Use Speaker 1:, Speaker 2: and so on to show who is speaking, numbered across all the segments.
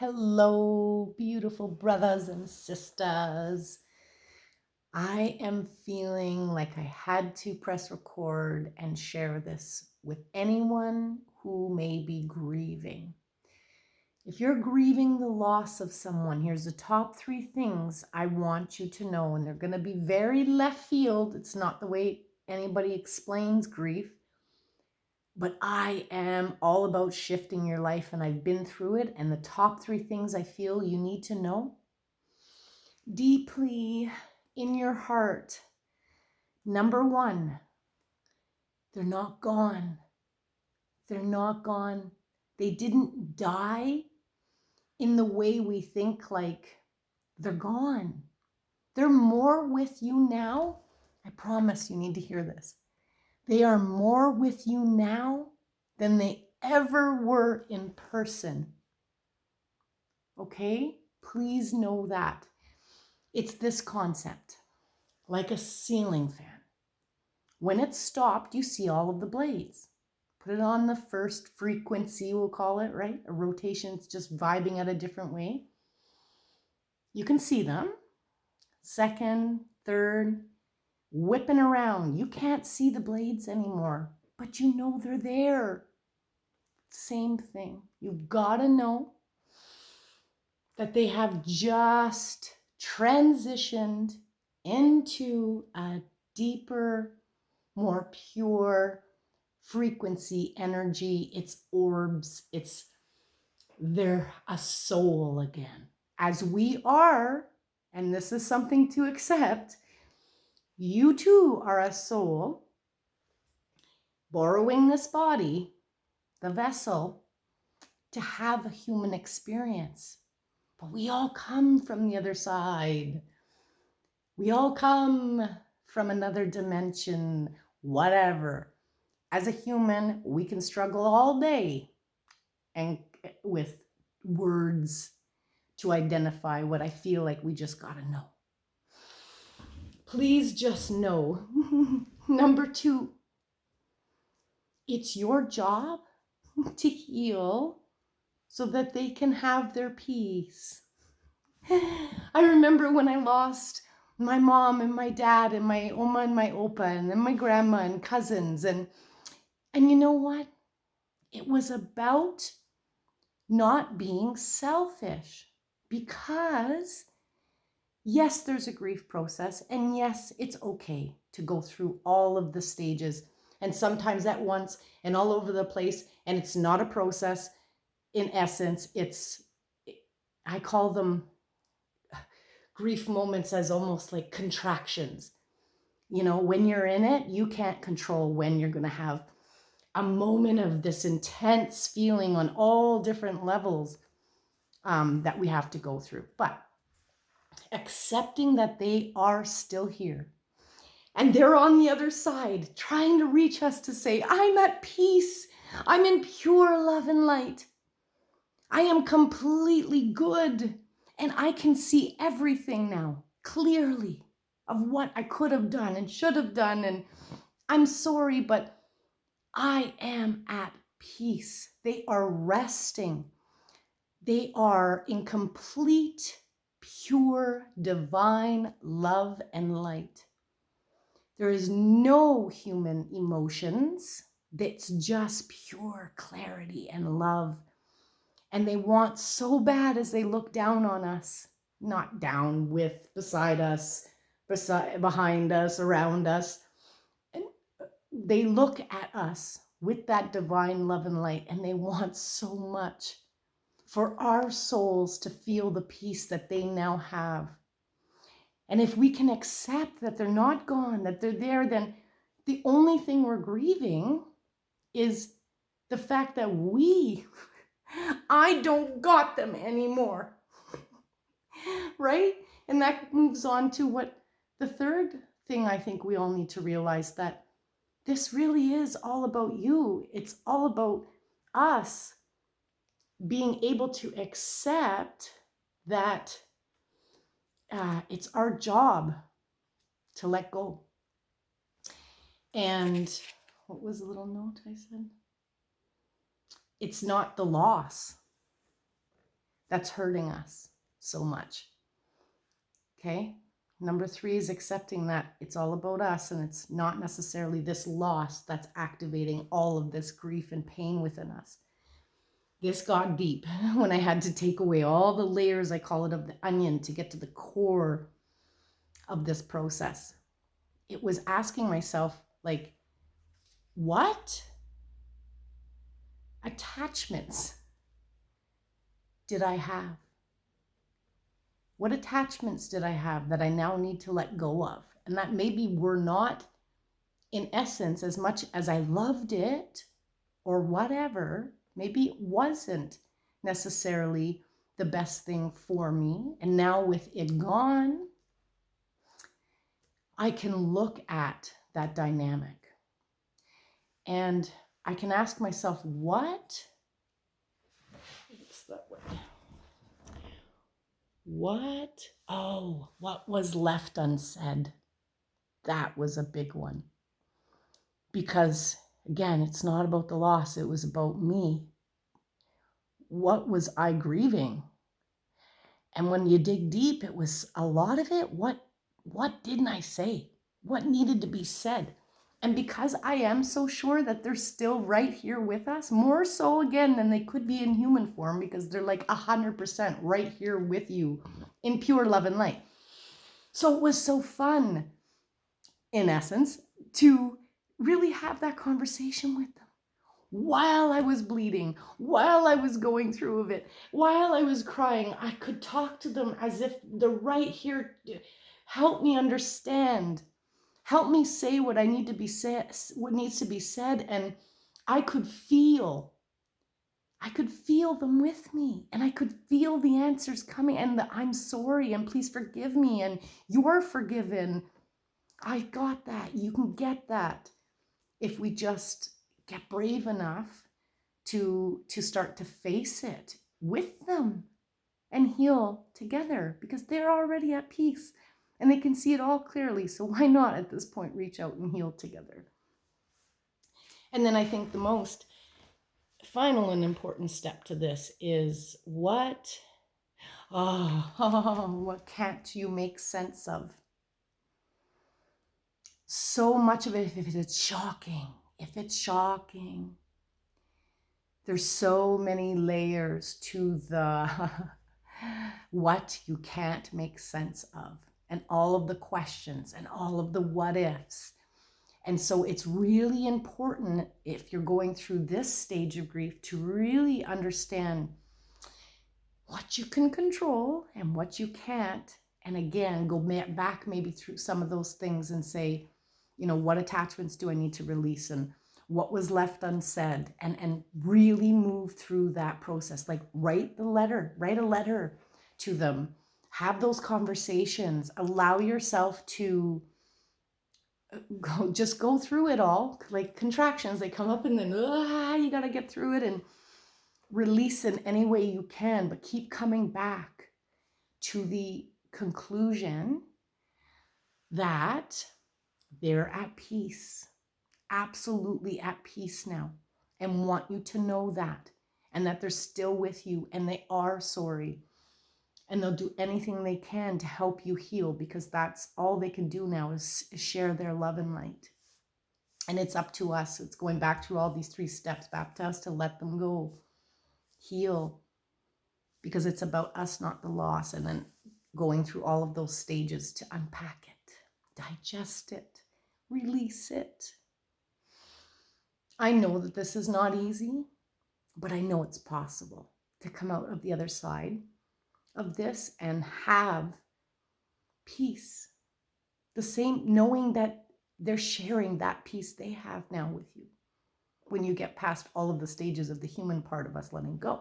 Speaker 1: Hello, beautiful brothers and sisters. I am feeling like I had to press record and share this with anyone who may be grieving. If you're grieving the loss of someone, here's the top 3 things I want you to know, and they're going to be very left field. It's not the way anybody explains grief. But I am all about shifting your life, and I've been through it. And the top 3 things I feel you need to know deeply in your heart. Number 1, they're not gone. They're not gone. They didn't die in the way we think, like they're gone. They're more with you now. I promise you need to hear this. They are more with you now than they ever were in person. Okay? Please know that. It's this concept, like a ceiling fan. When it's stopped, you see all of the blades. Put it on the first frequency, we'll call it, right? A rotation, it's just vibing at a different way. You can see them. Second, third, whipping around. You can't see the blades anymore, but you know they're there. Same thing. You've got to know that they have just transitioned into a deeper, more pure frequency energy. It's orbs. They're a soul again. As we are, and this is something to accept, you too are a soul borrowing this body, the vessel, to have a human experience. But we all come from the other side. We all come from another dimension, whatever. As a human, we can struggle all day and with words to identify what I feel like we just got to know. Please just know. Number 2, it's your job to heal so that they can have their peace. I remember when I lost my mom and my dad and my oma and my opa and then my grandma and cousins. And you know what? It was about not being selfish, because yes, there's a grief process, and yes, it's okay to go through all of the stages and sometimes at once and all over the place. And it's not a process. In essence, I call them grief moments as almost like contractions. You know, when you're in it, you can't control when you're going to have a moment of this intense feeling on all different levels that we have to go through. But accepting that they are still here and they're on the other side trying to reach us to say, I'm at peace. I'm in pure love and light. I am completely good. And I can see everything now clearly of what I could have done and should have done. And I'm sorry, but I am at peace. They are resting. They are in complete, pure, divine love and light. There is no human emotions. It's just pure clarity and love. And they want so bad as they look down on us, not down with, beside us, behind us, around us. And they look at us with that divine love and light, and they want so much for our souls to feel the peace that they now have. And if we can accept that they're not gone, that they're there, then the only thing we're grieving is the fact that I don't got them anymore. Right? And that moves on to what the third thing I think we all need to realize, that this really is all about you. It's all about us being able to accept that it's our job to let go. And what was the little note I said? It's not the loss that's hurting us so much. Okay? Number 3 is accepting that it's all about us and it's not necessarily this loss that's activating all of this grief and pain within us. This got deep when I had to take away all the layers, I call it, of the onion to get to the core of this process. It was asking myself, like, what attachments did I have? What attachments did I have that I now need to let go of? And that maybe were not, in essence, as much as I loved it or whatever, maybe it wasn't necessarily the best thing for me. And now with it gone, I can look at that dynamic and I can ask myself, what was left unsaid? That was a big one. Because again, it's not about the loss, it was about me. What was I grieving? And when you dig deep, it was a lot of it. What didn't I say? What needed to be said? And because I am so sure that they're still right here with us, more so again than they could be in human form, because they're like 100% right here with you in pure love and light. So it was so fun, in essence, to really have that conversation with them while I was bleeding, while I was going through it, while I was crying. I could talk to them as if they're right here. Help me understand. Help me say what I need to be said, what needs to be said. And I could feel them with me, and I could feel the answers coming, and the I'm sorry, and please forgive me, and you're forgiven. I got that. You can get that if we just get brave enough to start to face it with them and heal together, because they're already at peace and they can see it all clearly. So why not at this point reach out and heal together? And then I think the most final and important step to this is what can't you make sense of? So much of it, if it's shocking, there's so many layers to the what you can't make sense of, and all of the questions and all of the what ifs. And so it's really important, if you're going through this stage of grief, to really understand what you can control and what you can't. And again, go back maybe through some of those things and say, what attachments do I need to release, and what was left unsaid, and really move through that process. Like write a letter to them, have those conversations, allow yourself to go through it all. Like contractions, they come up and then you got to get through it and release in any way you can, but keep coming back to the conclusion that they're at peace, absolutely at peace now, and want you to know that, and that they're still with you, and they are sorry, and they'll do anything they can to help you heal, because that's all they can do now is share their love and light. And it's up to us. It's going back through all these 3 steps, back to us to let them go, heal, because it's about us, not the loss. And then going through all of those stages to unpack it, digest it, release it. I know that this is not easy, but I know it's possible to come out of the other side of this and have peace. The same, knowing that they're sharing that peace they have now with you when you get past all of the stages of the human part of us letting go.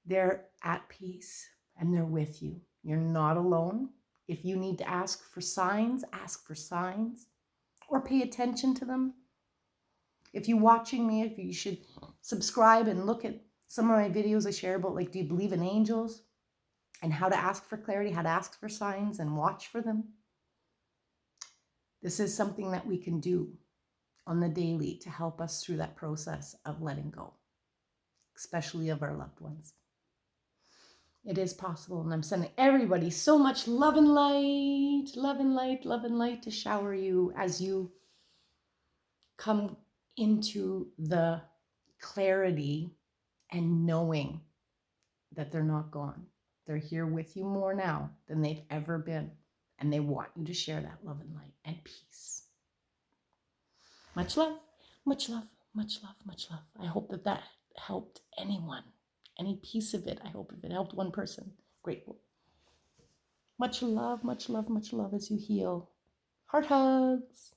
Speaker 1: They're at peace and they're with you. You're not alone. If you need to ask for signs or pay attention to them. If you're watching me, if you should subscribe and look at some of my videos I share about, like, do you believe in angels and how to ask for clarity, how to ask for signs and watch for them. This is something that we can do on the daily to help us through that process of letting go, especially of our loved ones. It is possible. And I'm sending everybody so much love and light, love and light, love and light to shower you as you come into the clarity and knowing that they're not gone. They're here with you more now than they've ever been. And they want you to share that love and light and peace. Much love, much love, much love, much love. I hope that that helped anyone, any piece of it. I hope if it helped one person, grateful. Much love, much love, much love as you heal. Heart hugs.